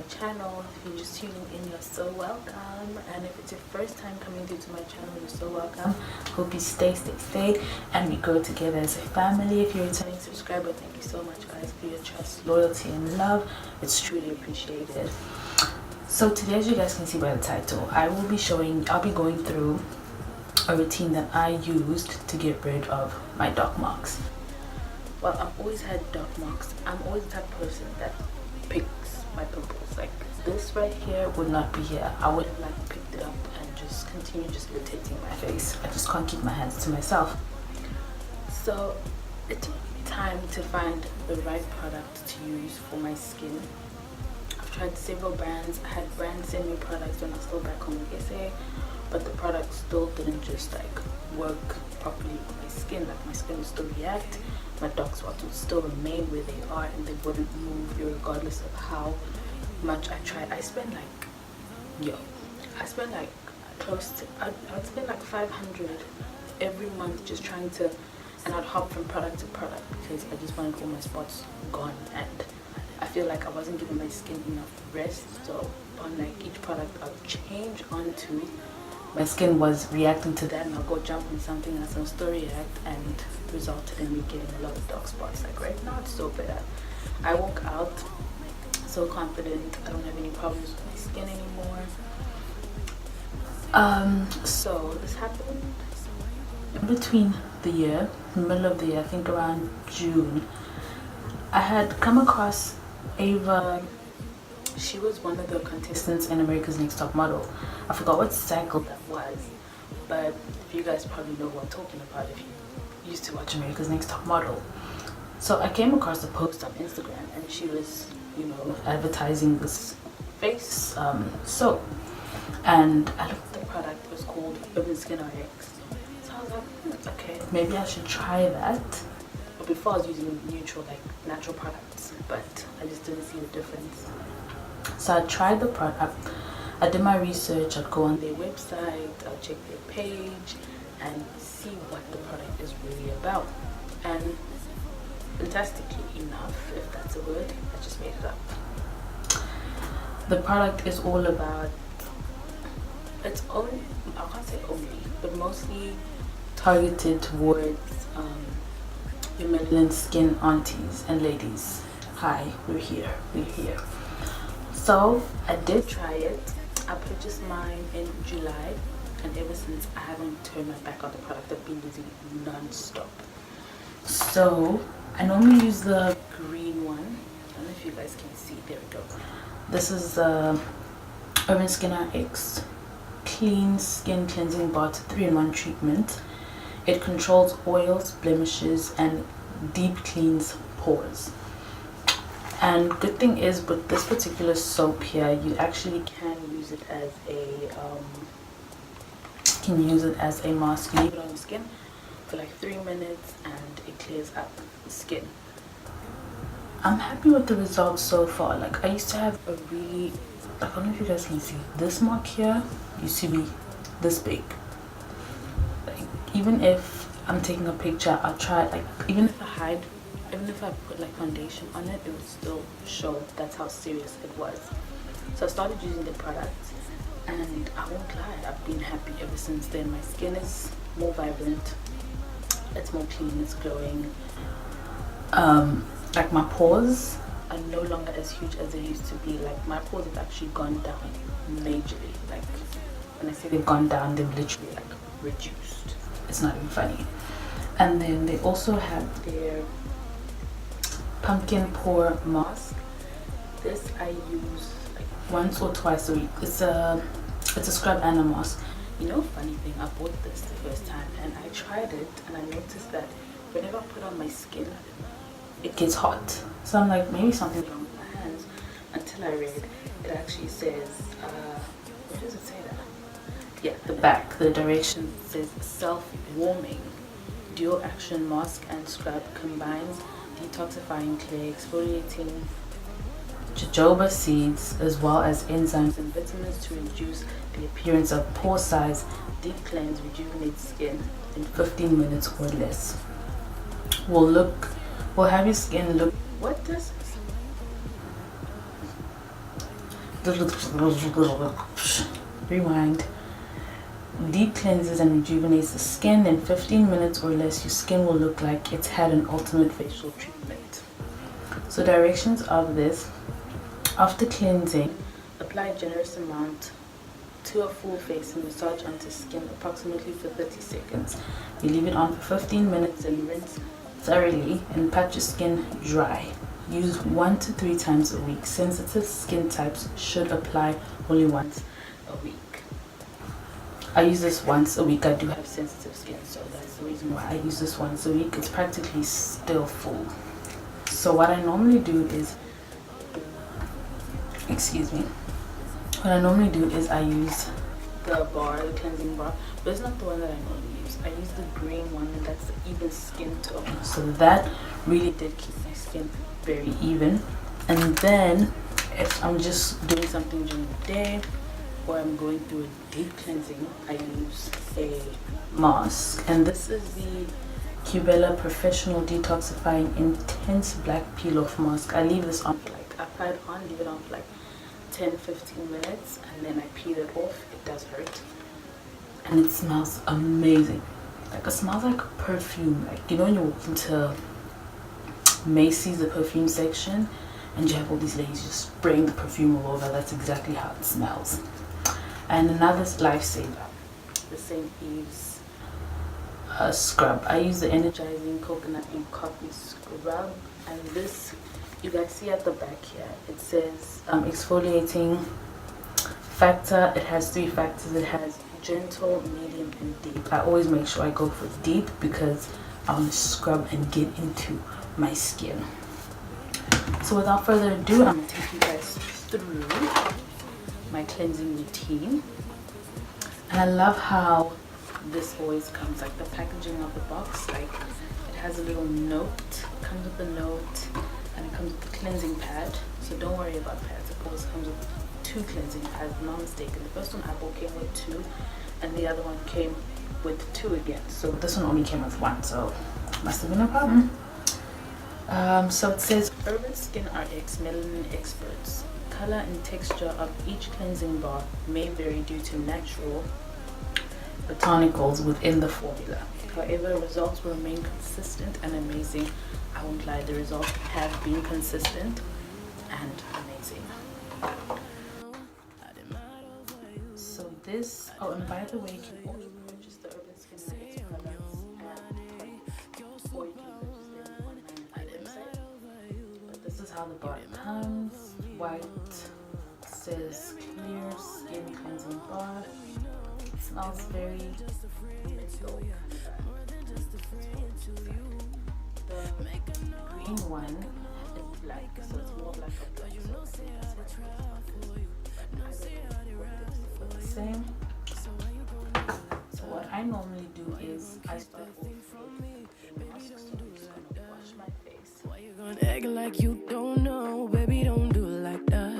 channel. If you're just tuning in, you're so welcome, and if it's your first time coming through to my channel, you're so welcome. Hope you stay, and we grow together as a family. If you're a returning subscriber, thank you so much, guys, for your trust, loyalty, and love. It's truly appreciated. So today, as you guys can see by the title, I'll be going through a routine that I used to get rid of my dark marks. Well, I've always had dark marks. I'm always the type of person that picks my pimples. Like this right here would not be here. I would have like picked it up and just continue just irritating my face. I just can't keep my hands to myself. So it took time to find the right product to use for my skin. I've tried several brands. I had brands send me products when I was still back home in SA, but the product still didn't just like work properly with my skin. Like my skin would still react, my dark spots would still remain where they are, and they wouldn't move regardless of how much I tried. I spent like close to I'd spend like 500 every month just trying to, and I'd hop from product to product because I just wanted all my spots gone, and I feel like I wasn't giving my skin enough rest. So on like each product I would change onto, my skin was reacting to that, and I'll go jump on something else and still react, and resulted in me getting a lot of dark spots. Like right now it's so better. I walk out so confident. I don't have any problems with my skin anymore. So this happened in between the year, in the middle of the year, I think around June. I had come across Ava. She was one of the contestants in America's Next Top Model. I forgot what cycle that was, but if you guys probably know what I'm talking about if you used to watch America's Next Top Model. So I came across a post on Instagram, and she was, advertising this face soap, and I looked at the product. It was called Urban Skin RX. So I was like, okay, maybe I should try that. But before I was using neutral, like natural products, but I just didn't see the difference. So I tried the product. I did my research. I'd go on their website, I'll check their page and see what the product is really about. And fantastically enough, if that's a word, I just made it up. The product is all about, I can't say only, but mostly targeted towards your melanin skin aunties and ladies. Hi, we're here. So I did try it. I purchased mine in July, and ever since I haven't turned my back on the product. I've been using it non-stop. So I normally use the green one. I don't know if you guys can see. There we go. This is the Urban Skin RX Clean Skin Cleansing Bar 3-in-1 treatment. It controls oils, blemishes, and deep cleans pores. And good thing is, with this particular soap here, you actually can use it as a mask. You leave it on your skin for like 3 minutes, and it clears up the skin. I'm happy with the results so far. Like I used to have a really, I don't know if you guys can see, this mark here used to be this big. Like even if I'm taking a picture, I'll try, like even if I put like foundation on it, it would still show. That's how serious it was. So I started using the product, and I won't lie, I've been happy ever since then. My skin is more vibrant, it's more clean, it's glowing. Like my pores are no longer as huge as they used to be. Like my pores have actually gone down majorly. Like when I say they've gone down, they've literally like reduced. It's not even funny. And then they also have their pumpkin pore mask. This I use like once or twice a week. It's a scrub and a mask. Funny thing, I bought this the first time and I tried it, and I noticed that whenever I put on my skin, it gets hot. So I'm like, maybe something's wrong with my hands, until I read it actually says where does it say that? Yeah, the back, the direction says self-warming dual action mask and scrub, combines detoxifying clay, exfoliating jojoba seeds, as well as enzymes and vitamins to reduce the appearance of pore size. Deep cleanse rejuvenates skin in 15 minutes or less. Will have your skin look, what does rewind, deep cleanses and rejuvenates the skin. In 15 minutes or less, your skin will look like it's had an ultimate facial treatment. So directions of this: after cleansing, apply a generous amount to a full face and massage onto skin approximately for 30 seconds. You leave it on for 15 minutes and rinse thoroughly and pat your skin dry. Use 1 to 3 times a week. Sensitive skin types should apply only once a week. I use this once a week. I do have sensitive skin, so that's the reason why I use this once a week. It's practically still full. So what I normally do is, excuse me, what I normally do is I use the cleansing bar, but it's not the one that I normally use. I use the green one, and that's the even skin tone. So that really did keep my skin very even. And then if I'm just doing something during the day or I'm going through a deep cleansing, I use a mask, and this is the Cubella Professional Detoxifying Intense Black Peel Off Mask. I leave this on, I apply it on, leave it on for like 10-15 minutes, and then I peel it off. It does hurt, and it smells amazing. Like, it smells like perfume. Like, you know when you walk into Macy's, the perfume section, and you have all these ladies just spraying the perfume all over. That's exactly how it smells. And another lifesaver, the St. Eve's scrub. I use the Energizing Coconut and Coffee Scrub, and this, you guys see at the back here, it says exfoliating factor. It has 3 factors. It has gentle, medium, and deep. I always make sure I go for deep because I want to scrub and get into my skin. So without further ado, I'm going to take you guys through my cleansing routine. And I love how this always comes, like the packaging of the box, like it has a little note, comes with the note, and it comes with the cleansing pad. So don't worry about pads. It always comes with 2 cleansing pads, if I'm not mistaken. The first one I bought came with 2, and the other one came with 2 again. So this one only came with 1, so must have been a problem. So it says Urban Skin RX Melanin Experts. Color and texture of each cleansing bar may vary due to natural botanicals within the formula. However, results will remain consistent and amazing. I won't lie, the results have been consistent and amazing. So this, oh, and by the way, you can also purchase the Urban Skin RX products and or you can purchase them on my website. But this is how the bar comes. White, says clear skin cleansing bar. It smells very menthol kind of vibe. The green one is black, so it's more like a black. But the same. So what I normally do is I start off with a mask, so I'm just gonna wash my face. Why you gonna act like you don't know, baby? Don't do it like that.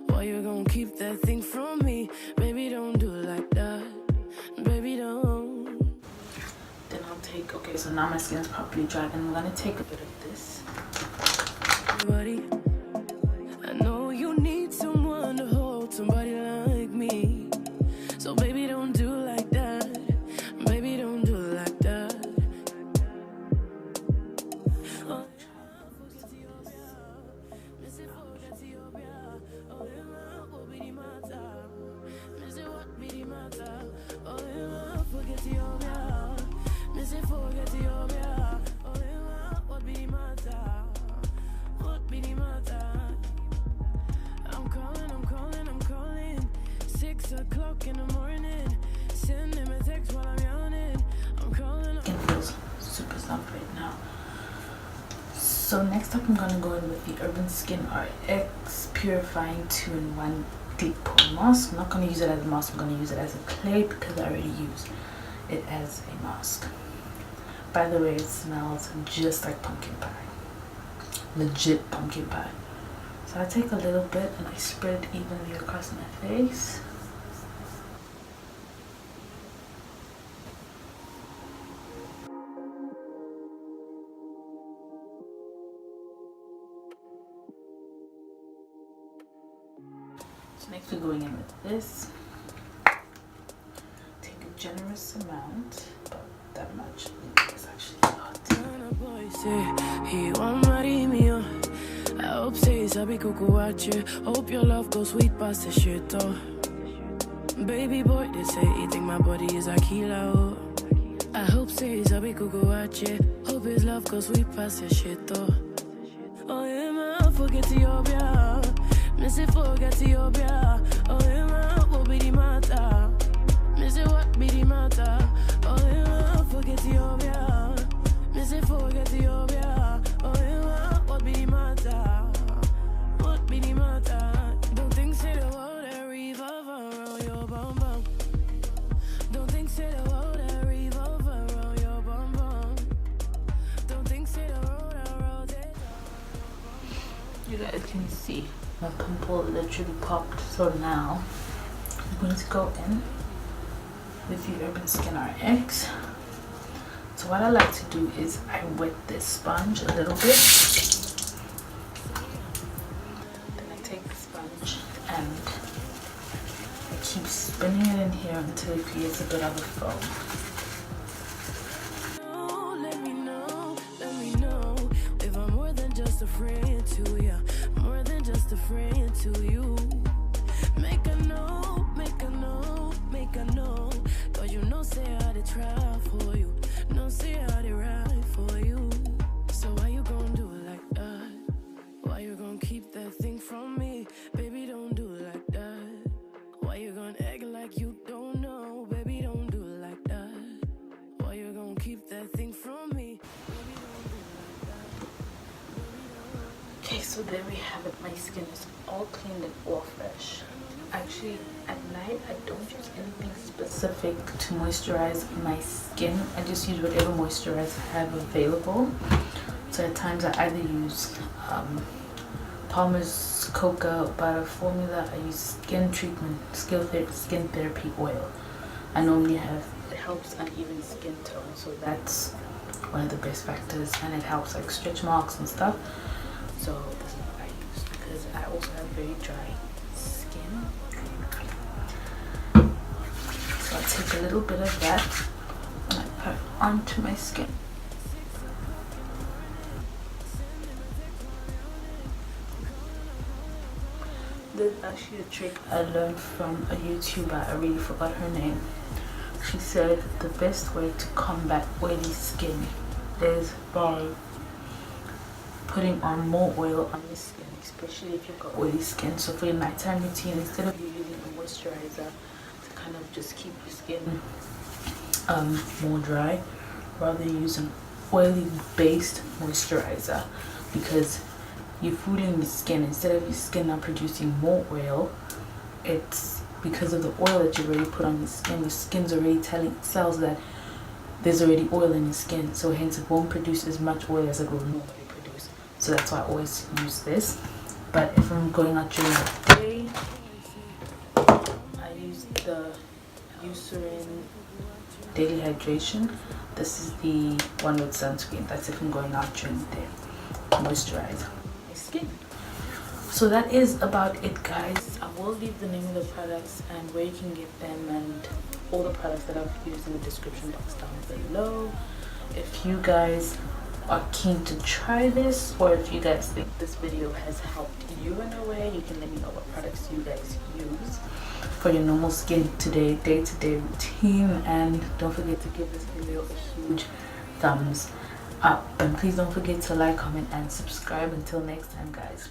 Why you gonna keep that thing from me? Baby, don't do it like that. Baby, don't. Then I'll take, okay, so now my skin is properly dry, and I'm gonna take a bit of this. Buddy, I know you need someone to hold, somebody like me. So baby, don't do it like that. Baby, don't do it like that. I'm calling. 6 o'clock in the morning. Send him a text while I'm yawning. I'm calling. It feels super soft right now. So next up, I'm gonna go in with the Urban Skin RX Purifying 2-in-1 Deep Pore Mask. I'm not gonna use it as a mask. I'm gonna use it as a clay because I already used it as a mask. By the way, it smells just like pumpkin pie. Legit pumpkin pie. So I take a little bit and I spread it evenly across my face. Next we're going in with this. Take a generous amount, but that much is actually a lot. I hope say sabi kukuache. Hope your love goes sweet past the shit though. Baby boy, they say he think my body is a kilo. I hope say sabi kukuache. Hope his love goes sweet past the shit though. Oh yeah, man, forget Ethiopia. Missy forget Ethiopia. Oh yeah, man, what be the matter? Missy what be the matter? Oh yeah, man, forget Ethiopia. Missy forget Ethiopia. Oh yeah, man, what be the matter? What be the matter? Don't think say the world that revolve around your bum bum. Don't think say the world that revolve around your bum bum. Don't think say the world that rotate. You guys can see my pimple literally popped. So now I'm going to go in with the Urban Skin RX. So what I like to do is I wet this sponge a little bit. Then I take the sponge and I keep spinning it in here until it creates a bit of a foam. Let me know if I'm more than just a friend to you, more than just a friend to you. Make a note, make a note, make a note. Cause you know say I to try for you. No say I to ride for you. So why you gonna do it like that? Why you gonna keep that thing from me? Baby, don't do it like that. Why you gonna act like you don't know? Baby, don't do it like that. Why you gonna keep that thing from me? Baby, don't do it like that. Okay, so there we have it. My skin is all clean and all fresh. Actually, at night I don't use anything specific to moisturize my skin. I just use whatever moisturizer I have available. So at times I either use Palmer's Cocoa Butter Formula. I use skin treatment, skin therapy oil. I normally have, it helps uneven skin tone, so that's one of the best factors, and it helps like stretch marks and stuff. So this is what I use because I also have very dry skin. So I take a little bit of that and I put it onto my skin. There's actually a trick I learned from a YouTuber, I really forgot her name. She said the best way to combat oily skin is by putting on more oil on your skin, especially if you've got oily skin. So for your nighttime routine, instead of you using a moisturizer to kind of just keep your skin more dry, rather use an oily based moisturizer, because you're fooling your skin. Instead of your skin not producing more oil, it's because of the oil that you've already put on your skin's already telling cells that there's already oil in your skin, so hence it won't produce as much oil as it will normally produce. So that's why I always use this. But if I'm going out during the day, I use the Eucerin Daily Hydration. This is the one with sunscreen. That's if I'm going out during the day. Moisturize my skin. So that is about it, guys. I will leave the name of the products and where you can get them and all the products that I've used in the description box down below. If you guys are keen to try this, or if you guys think this video has helped you in a way, you can let me know what products you guys use for your normal skin day-to-day routine. And don't forget to give this video a huge thumbs up, and please don't forget to like, comment and subscribe. Until next time, guys.